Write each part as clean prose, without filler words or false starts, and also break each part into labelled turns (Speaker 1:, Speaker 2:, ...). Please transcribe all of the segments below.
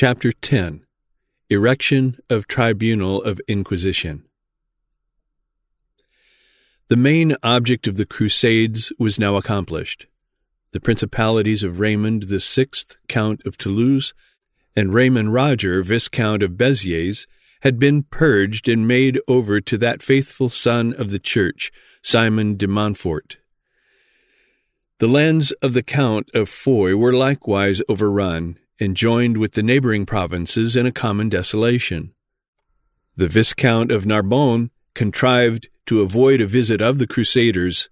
Speaker 1: Chapter 10. Erection of Tribunal of Inquisition. The main object of the Crusades was now accomplished. The principalities of Raymond VI, Count of Toulouse, and Raymond Roger, Viscount of Béziers, had been purged and made over to that faithful son of the Church, Simon de Montfort. The lands of the Count of Foix were likewise overrun, and joined with the neighboring provinces in a common desolation. The Viscount of Narbonne contrived to avoid a visit of the Crusaders,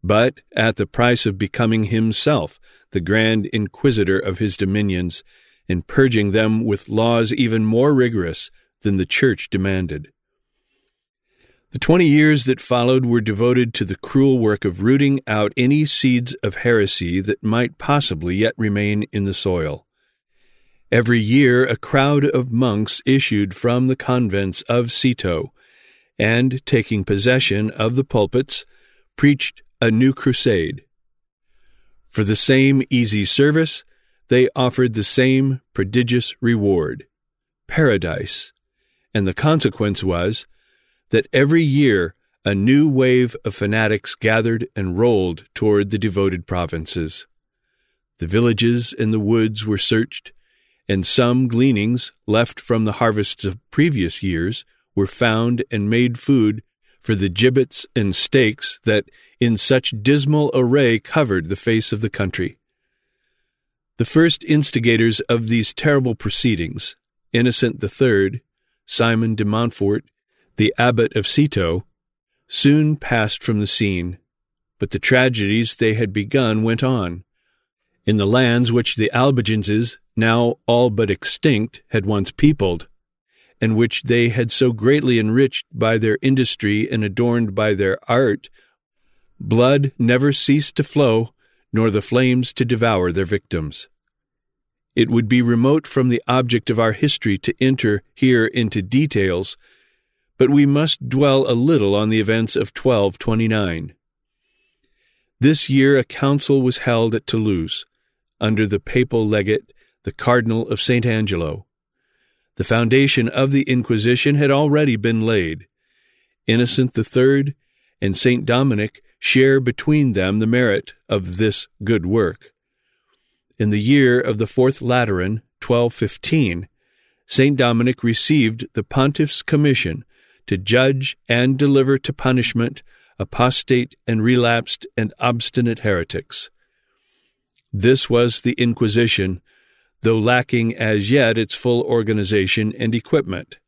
Speaker 1: but at the price of becoming himself the Grand Inquisitor of his dominions, and purging them with laws even more rigorous than the Church demanded. The 20 years that followed were devoted to the cruel work of rooting out any seeds of heresy that might possibly yet remain in the soil. Every year a crowd of monks issued from the convents of Citeaux, and, taking possession of the pulpits, preached a new crusade. For the same easy service, they offered the same prodigious reward, paradise, and the consequence was that every year a new wave of fanatics gathered and rolled toward the devoted provinces. The villages and the woods were searched, and some gleanings left from the harvests of previous years were found and made food for the gibbets and stakes that in such dismal array covered the face of the country. The first instigators of these terrible proceedings, Innocent III, Simon de Montfort, the abbot of Citeaux, soon passed from the scene, but the tragedies they had begun went on. In the lands which the Albigenses, now all but extinct, had once peopled, and which they had so greatly enriched by their industry and adorned by their art, blood never ceased to flow, nor the flames to devour their victims. It would be remote from the object of our history to enter here into details, but we must dwell a little on the events of 1229. This year a council was held at Toulouse, under the papal legate, the Cardinal of St. Angelo. The foundation of the Inquisition had already been laid. Innocent III and St. Dominic share between them the merit of this good work. In the year of the Fourth Lateran, 1215, St. Dominic received the pontiff's commission to judge and deliver to punishment apostate and relapsed and obstinate heretics. This was the Inquisition, though lacking as yet its full organization and equipment.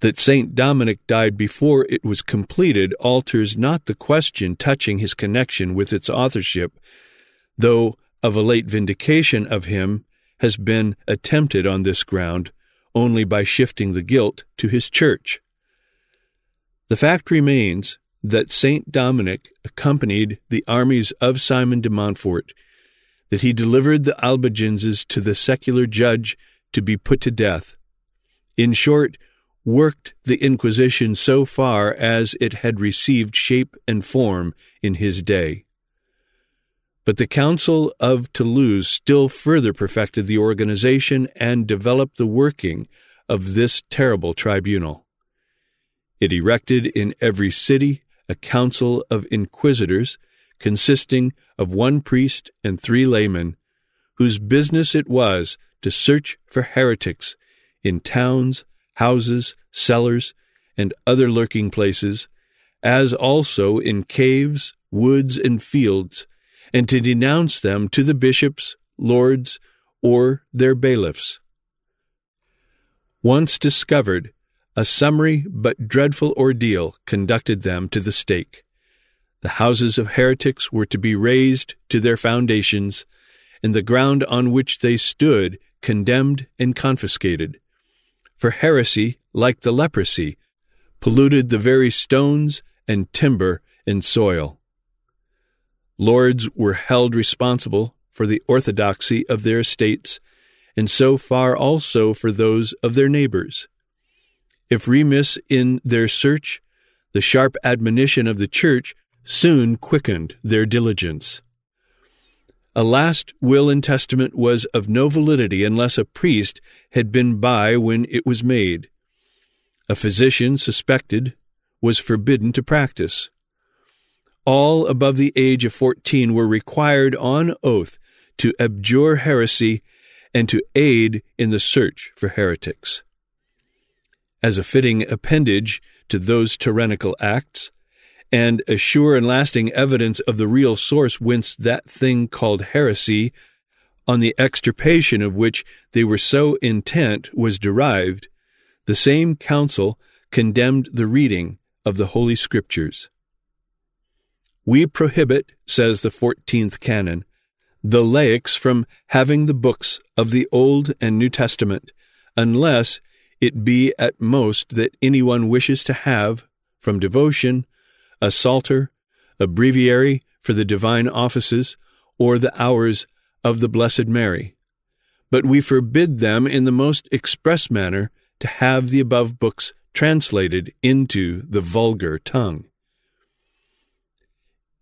Speaker 1: That St. Dominic died before it was completed alters not the question touching his connection with its authorship, though of a late vindication of him has been attempted on this ground only by shifting the guilt to his church. The fact remains that St. Dominic accompanied the armies of Simon de Montfort, that he delivered the Albigenses to the secular judge to be put to death, in short, worked the Inquisition so far as it had received shape and form in his day. But the Council of Toulouse still further perfected the organization and developed the working of this terrible tribunal. It erected in every city a council of inquisitors consisting of 1 priest and 3 laymen, whose business it was to search for heretics in towns, houses, cellars, and other lurking places, as also in caves, woods, and fields, and to denounce them to the bishops, lords, or their bailiffs. Once discovered, a summary but dreadful ordeal conducted them to the stake. The houses of heretics were to be razed to their foundations, and the ground on which they stood condemned and confiscated. For heresy, like the leprosy, polluted the very stones and timber and soil. Lords were held responsible for the orthodoxy of their estates, and so far also for those of their neighbors. If remiss in their search, the sharp admonition of the Church soon quickened their diligence. A last will and testament was of no validity unless a priest had been by when it was made. A physician suspected was forbidden to practice. All above the age of 14 were required on oath to abjure heresy and to aid in the search for heretics. As a fitting appendage to those tyrannical acts, and a sure and lasting evidence of the real source whence that thing called heresy, on the extirpation of which they were so intent, was derived, the same council condemned the reading of the Holy Scriptures. We prohibit, says the 14th canon, the laics from having the books of the Old and New Testament, unless it be at most that anyone wishes to have, from devotion, a psalter, a breviary for the divine offices, or the hours of the Blessed Mary. But we forbid them in the most express manner to have the above books translated into the vulgar tongue.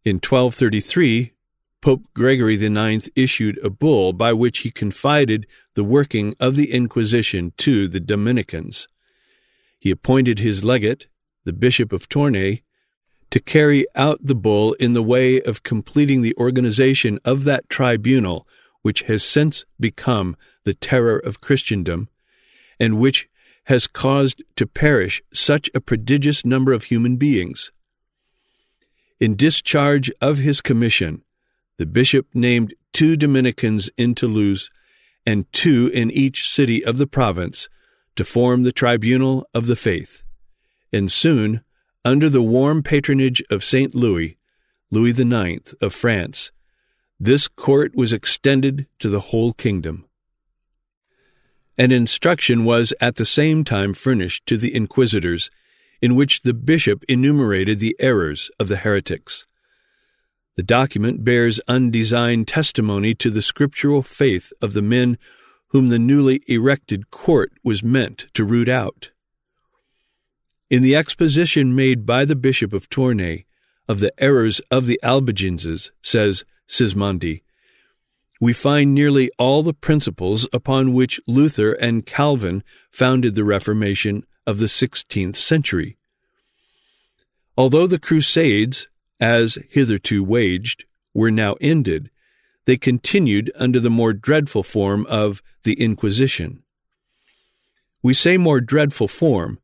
Speaker 1: In 1233, Pope Gregory IX issued a bull by which he confided the working of the Inquisition to the Dominicans. He appointed his legate, the Bishop of Tournai, to carry out the bull in the way of completing the organization of that tribunal which has since become the terror of Christendom, and which has caused to perish such a prodigious number of human beings. In discharge of his commission, the bishop named 2 Dominicans in Toulouse and 2 in each city of the province to form the Tribunal of the Faith, and soon, under the warm patronage of St. Louis IX of France, this court was extended to the whole kingdom. An instruction was at the same time furnished to the inquisitors, in which the bishop enumerated the errors of the heretics. The document bears undesigned testimony to the scriptural faith of the men whom the newly erected court was meant to root out. In the exposition made by the Bishop of Tournai of the errors of the Albigenses, says Sismondi, we find nearly all the principles upon which Luther and Calvin founded the Reformation of the 16th century. Although the Crusades, as hitherto waged, were now ended, they continued under the more dreadful form of the Inquisition. We say more dreadful form,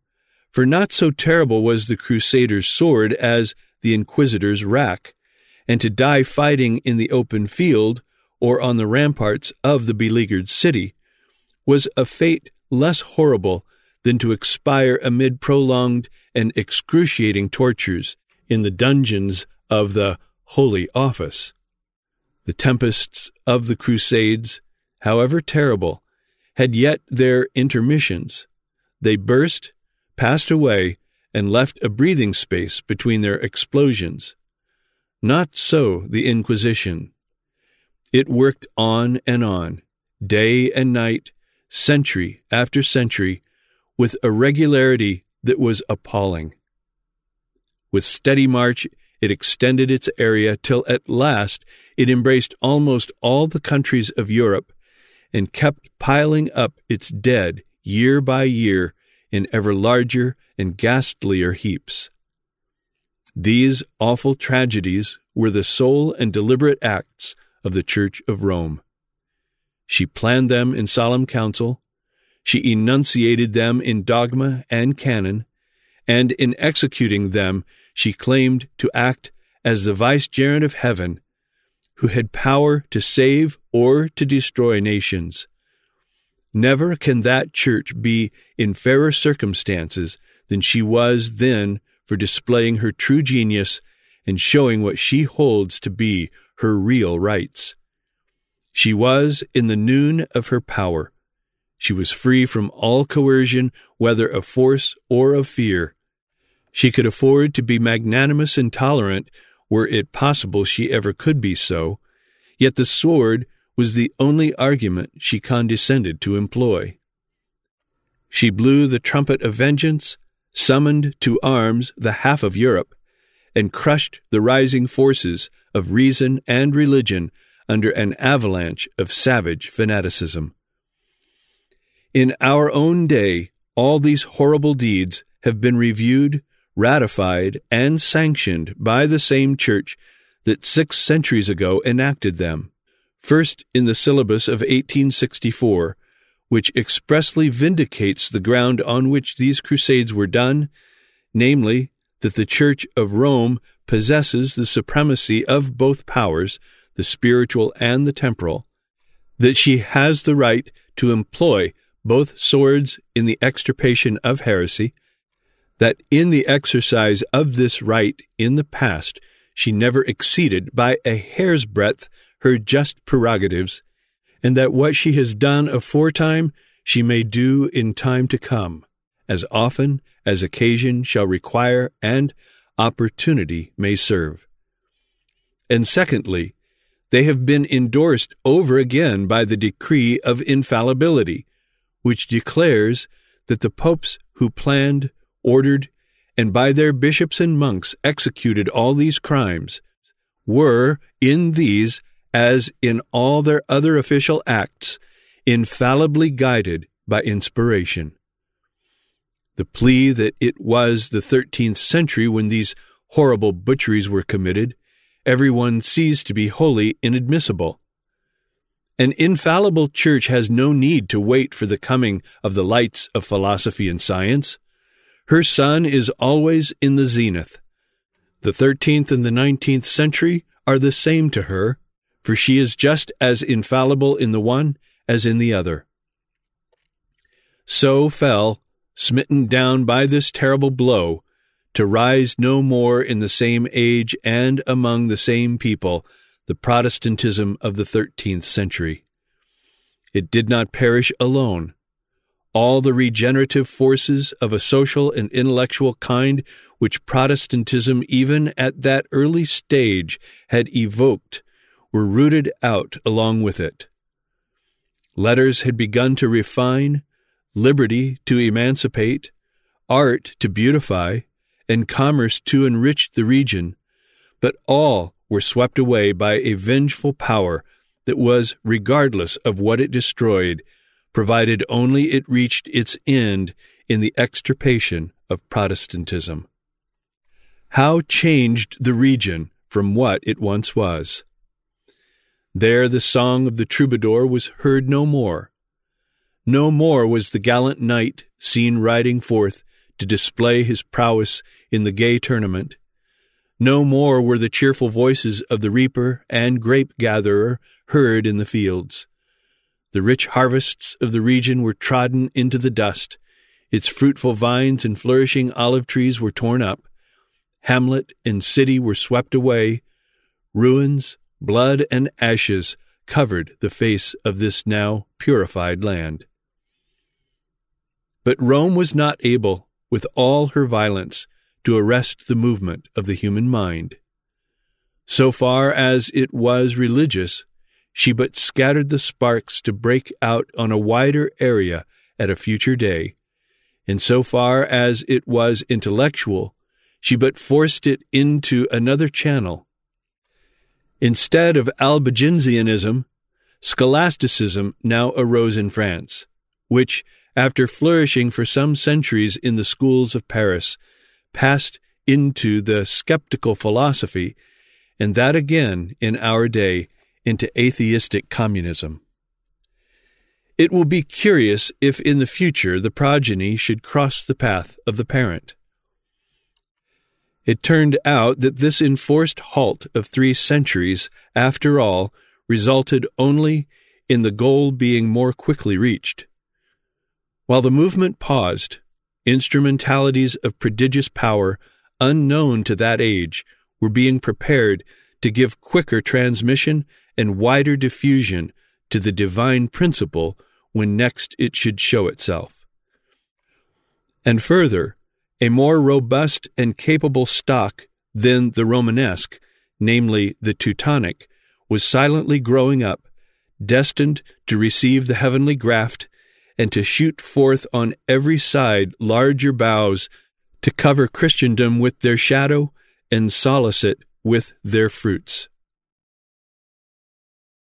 Speaker 1: for not so terrible was the Crusaders' sword as the Inquisitor's rack, and to die fighting in the open field or on the ramparts of the beleaguered city was a fate less horrible than to expire amid prolonged and excruciating tortures in the dungeons of the Holy Office. The tempests of the Crusades, however terrible, had yet their intermissions. They burst, passed away, and left a breathing space between their explosions. Not so the Inquisition. It worked on and on, day and night, century after century, with a regularity that was appalling. With steady march, it extended its area till at last it embraced almost all the countries of Europe and kept piling up its dead year by year in ever larger and ghastlier heaps. These awful tragedies were the sole and deliberate acts of the Church of Rome. She planned them in solemn council, she enunciated them in dogma and canon, and in executing them she claimed to act as the vicegerent of heaven, who had power to save or to destroy nations. Never can that church be in fairer circumstances than she was then for displaying her true genius and showing what she holds to be her real rights. She was in the noon of her power. She was free from all coercion, whether of force or of fear. She could afford to be magnanimous and tolerant, were it possible she ever could be so, yet the sword was the only argument she condescended to employ. She blew the trumpet of vengeance, summoned to arms the half of Europe, and crushed the rising forces of reason and religion under an avalanche of savage fanaticism. In our own day, all these horrible deeds have been reviewed, ratified, and sanctioned by the same Church that 6 centuries ago enacted them. First, in the syllabus of 1864, which expressly vindicates the ground on which these crusades were done, namely, that the Church of Rome possesses the supremacy of both powers, the spiritual and the temporal, that she has the right to employ both swords in the extirpation of heresy, that in the exercise of this right in the past she never exceeded by a hair's breadth her just prerogatives, and that what she has done aforetime she may do in time to come, as often as occasion shall require and opportunity may serve. And secondly, they have been endorsed over again by the decree of infallibility, which declares that the popes who planned, ordered, and by their bishops and monks executed all these crimes were, in these as in all their other official acts, infallibly guided by inspiration. The plea that it was the 13th century when these horrible butcheries were committed, everyone sees to be wholly inadmissible. An infallible Church has no need to wait for the coming of the lights of philosophy and science. Her sun is always in the zenith. The 13th and the 19th century are the same to her, for she is just as infallible in the one as in the other. So fell, smitten down by this terrible blow, to rise no more in the same age and among the same people, the Protestantism of the 13th century. It did not perish alone. All the regenerative forces of a social and intellectual kind which Protestantism even at that early stage had evoked were rooted out along with it. Letters had begun to refine, liberty to emancipate, art to beautify, and commerce to enrich the region, but all were swept away by a vengeful power that was regardless of what it destroyed, provided only it reached its end in the extirpation of Protestantism. How changed the region from what it once was! There the song of the troubadour was heard no more. No more was the gallant knight seen riding forth to display his prowess in the gay tournament. No more were the cheerful voices of the reaper and grape-gatherer heard in the fields. The rich harvests of the region were trodden into the dust. Its fruitful vines and flourishing olive trees were torn up. Hamlet and city were swept away. Ruins, blood, and ashes covered the face of this now purified land. But Rome was not able, with all her violence, to arrest the movement of the human mind. So far as it was religious, she but scattered the sparks to break out on a wider area at a future day, and so far as it was intellectual, she but forced it into another channel. Instead of Albigensianism, scholasticism now arose in France, which, after flourishing for some centuries in the schools of Paris, passed into the skeptical philosophy, and that again, in our day, into atheistic communism. It will be curious if in the future the progeny should cross the path of the parent. It turned out that this enforced halt of 3 centuries, after all, resulted only in the goal being more quickly reached. While the movement paused, instrumentalities of prodigious power, unknown to that age, were being prepared to give quicker transmission and wider diffusion to the divine principle when next it should show itself. And further, a more robust and capable stock than the Romanesque, namely the Teutonic, was silently growing up, destined to receive the heavenly graft and to shoot forth on every side larger boughs to cover Christendom with their shadow and solace it with their fruits.